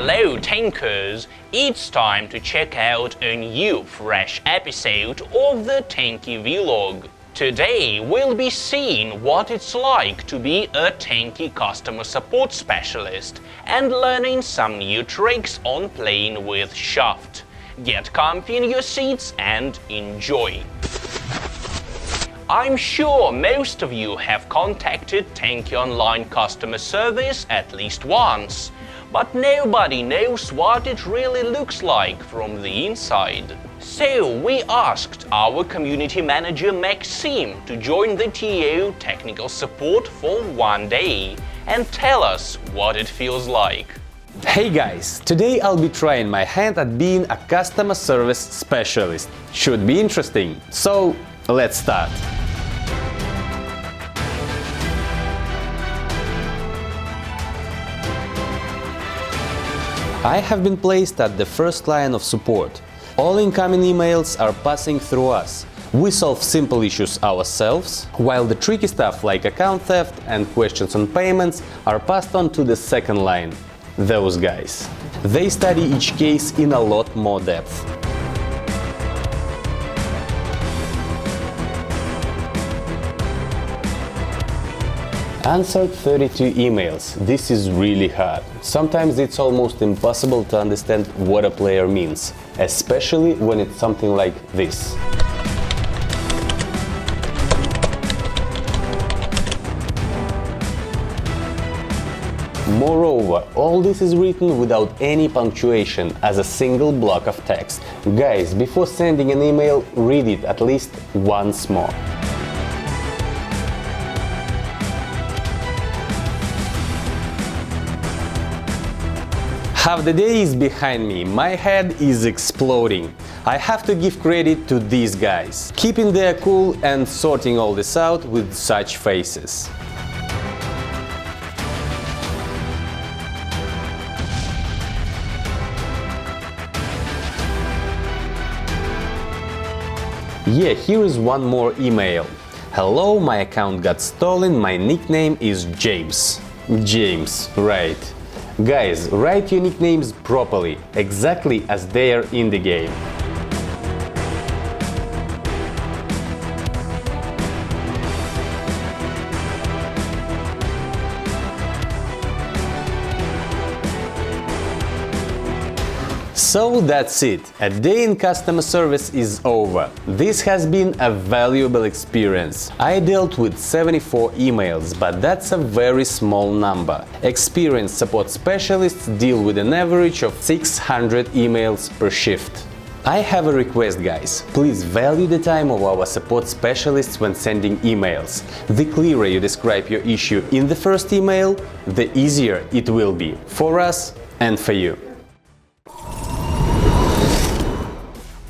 Hello Tankers! It's time to check out a new fresh episode of the Tanki Vlog. Today we'll be seeing what it's like to be a Tanki customer support specialist and learning some new tricks on playing with Shaft. Get comfy in your seats and enjoy! I'm sure most of you have contacted Tanki Online customer service at least once. But nobody knows what it really looks like from the inside. So we asked our community manager Maxime to join the TO technical support for one day and tell us what it feels like. Hey guys, today I'll be trying my hand at being a customer service specialist. Should be interesting. So let's start. I have been placed at the first line of support. All incoming emails are passing through us. We solve simple issues ourselves, while the tricky stuff like account theft and questions on payments are passed on to the second line. Those guys. They study each case in a lot more depth. Answered 32 emails. This is really hard. Sometimes it's almost impossible to understand what a player means, especially when it's something like this. Moreover, all this is written without any punctuation as a single block of text. Guys, before sending an email, read it at least once more. Half the day is behind me, my head is exploding. I have to give credit to these guys, keeping their cool and sorting all this out with such faces. Yeah, here is one more email. Hello, my account got stolen, my nickname is James. James, right. Guys, write your nicknames properly, exactly as they are in the game. So that's it. A day in customer service is over. This has been a valuable experience. I dealt with 74 emails, but that's a very small number. Experienced support specialists deal with an average of 600 emails per shift. I have a request, guys. Please value the time of our support specialists when sending emails. The clearer you describe your issue in the first email, the easier it will be for us and for you.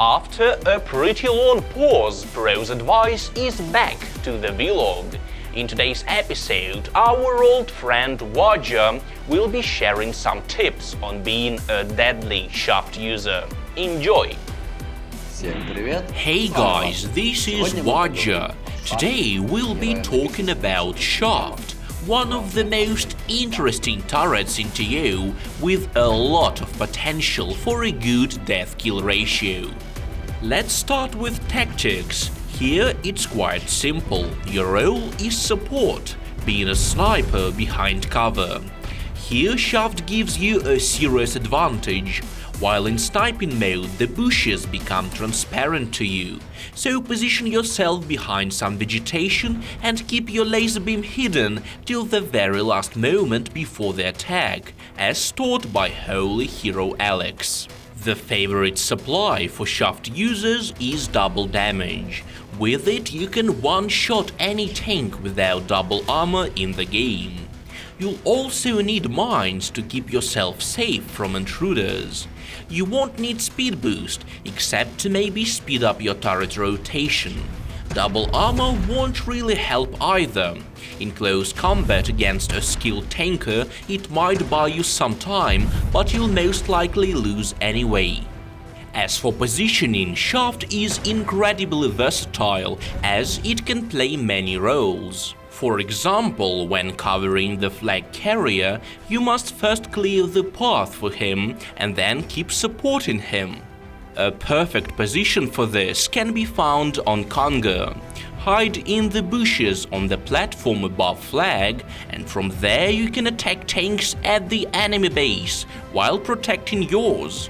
After a pretty long pause, Pro's advice is back to the vlog. In today's episode, our old friend Wadja will be sharing some tips on being a deadly Shaft user. Enjoy! Hey guys, this is Wadja. Today we'll be talking about Shaft, one of the most interesting turrets in TO with a lot of potential for a good death-kill ratio. Let's start with tactics. Here it's quite simple. Your role is support, being a sniper behind cover. Here Shaft gives you a serious advantage. While in sniping mode, the bushes become transparent to you. So position yourself behind some vegetation and keep your laser beam hidden till the very last moment before the attack, as taught by holy hero Alex. The favorite supply for Shaft users is double damage. With it you can one-shot any tank without double armor in the game. You'll also need mines to keep yourself safe from intruders. You won't need speed boost, except to maybe speed up your turret rotation. Double armor won't really help either. In close combat against a skilled tanker, it might buy you some time, but you'll most likely lose anyway. As for positioning, Shaft is incredibly versatile, as it can play many roles. For example, when covering the flag carrier, you must first clear the path for him and then keep supporting him. A perfect position for this can be found on Conga. Hide in the bushes on the platform above flag, and from there you can attack tanks at the enemy base while protecting yours.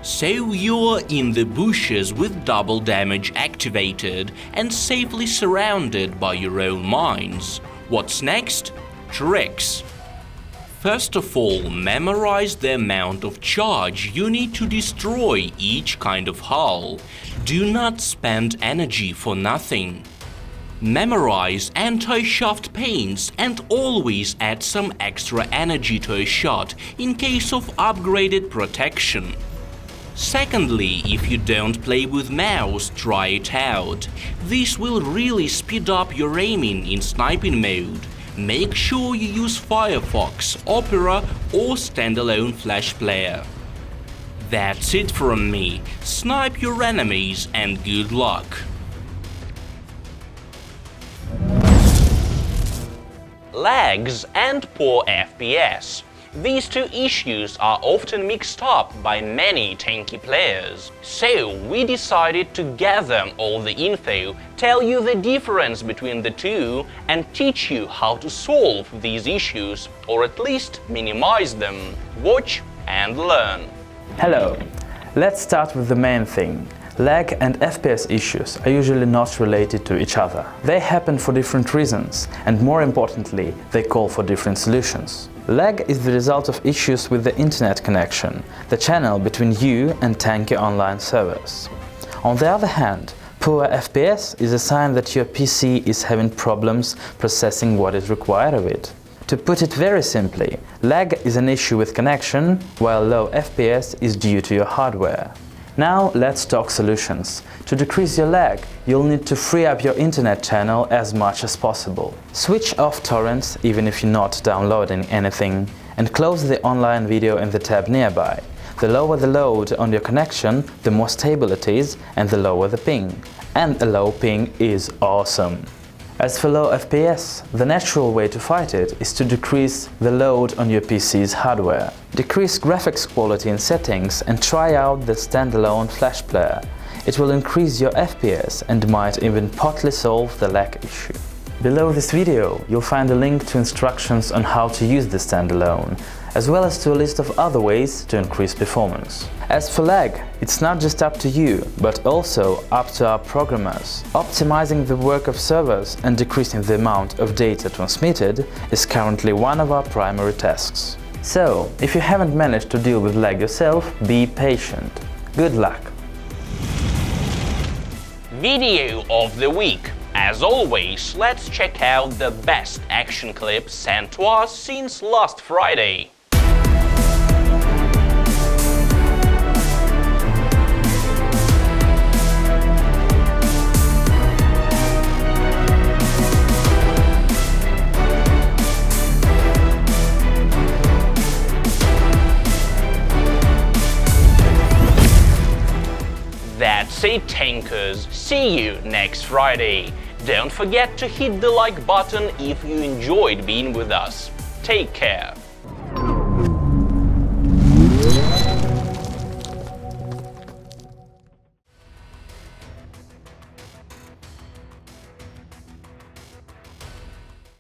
So you're in the bushes with double damage activated and safely surrounded by your own mines. What's next? Tricks. First of all, memorize the amount of charge you need to destroy each kind of hull. Do not spend energy for nothing. Memorize anti-shaft paints and always add some extra energy to a shot in case of upgraded protection. Secondly, if you don't play with mouse, try it out. This will really speed up your aiming in sniping mode. Make sure you use Firefox, Opera or standalone Flash player. That's it from me. Snipe your enemies and good luck. Lags and poor FPS. These two issues are often mixed up by many Tanki players. So we decided to gather all the info, tell you the difference between the two, and teach you how to solve these issues, or at least minimize them. Watch and learn. Hello! Let's start with the main thing. Lag and FPS issues are usually not related to each other. They happen for different reasons, and more importantly, they call for different solutions. Lag is the result of issues with the internet connection, the channel between you and Tanki online servers. On the other hand, poor FPS is a sign that your PC is having problems processing what is required of it. To put it very simply, lag is an issue with connection, while low FPS is due to your hardware. Now let's talk solutions. To decrease your lag, you'll need to free up your internet channel as much as possible. Switch off torrents even if you're not downloading anything, and close the online video in the tab nearby. The lower the load on your connection, the more stable it is and the lower the ping. And a low ping is awesome. As for low FPS, the natural way to fight it is to decrease the load on your PC's hardware. Decrease graphics quality in settings and try out the standalone Flash player. It will increase your FPS and might even partly solve the lag issue. Below this video, you'll find a link to instructions on how to use the standalone, as well as to a list of other ways to increase performance. As for lag, it's not just up to you, but also up to our programmers. Optimizing the work of servers and decreasing the amount of data transmitted is currently one of our primary tasks. So, if you haven't managed to deal with lag yourself, be patient. Good luck! Video of the week. As always, let's check out the best action clip sent to us since last Friday. That's it, tankers. See you next Friday. Don't forget to hit the like button if you enjoyed being with us. Take care.